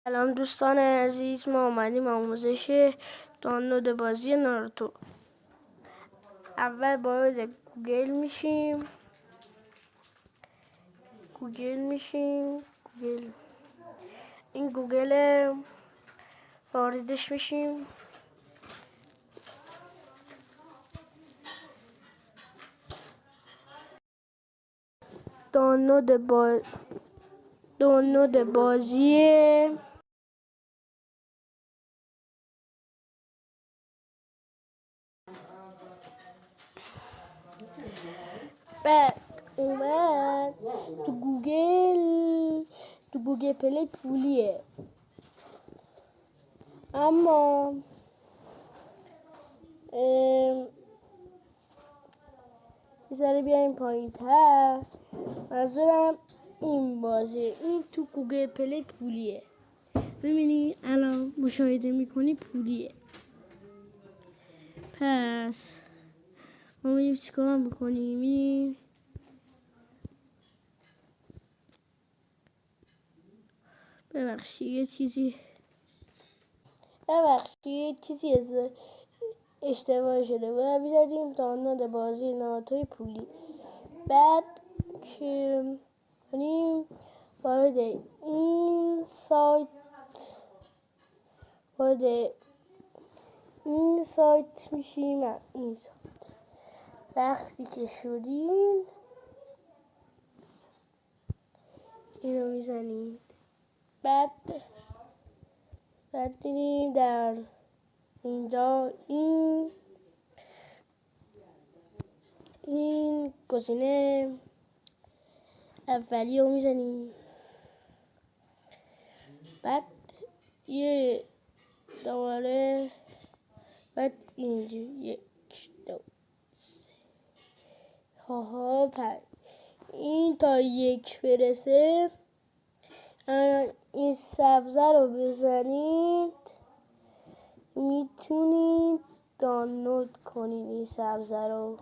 سلام دوستان عزیز، ما اومدیم آموزش دانلود بازی ناروتو. اول وارد گوگل میشیم. این گوگل واردش میشیم. دانلود بازی بعد اومد تو گوگل پلی پولیه، اما بذاره بیایم پایین تر. منظورم این بازی این تو گوگل پلی پولیه. ببینی الان مشاهده میکنی پولیه. پس ما میریم چیکار میکنیم؟ ببخشید یه چیزی اشتباه شده. باید بیزدیم دانلود بازی ناروتوی پولی. بعد که کنیم وارد این سایت میشیم. این سایت وقتی که شدیم اینو میزنید. بعد دیدیم در اینجا این گزینه اولی رو میزنیم. بعد یه دوباره بعد اینجا 1 2 3 5 این تا 1 برسه. این سبزه رو بزنید، میتونید دانلود کنید این سبزه رو.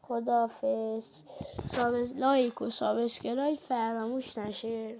خداحافظ. لایک و سابسکرایب فراموش نشه.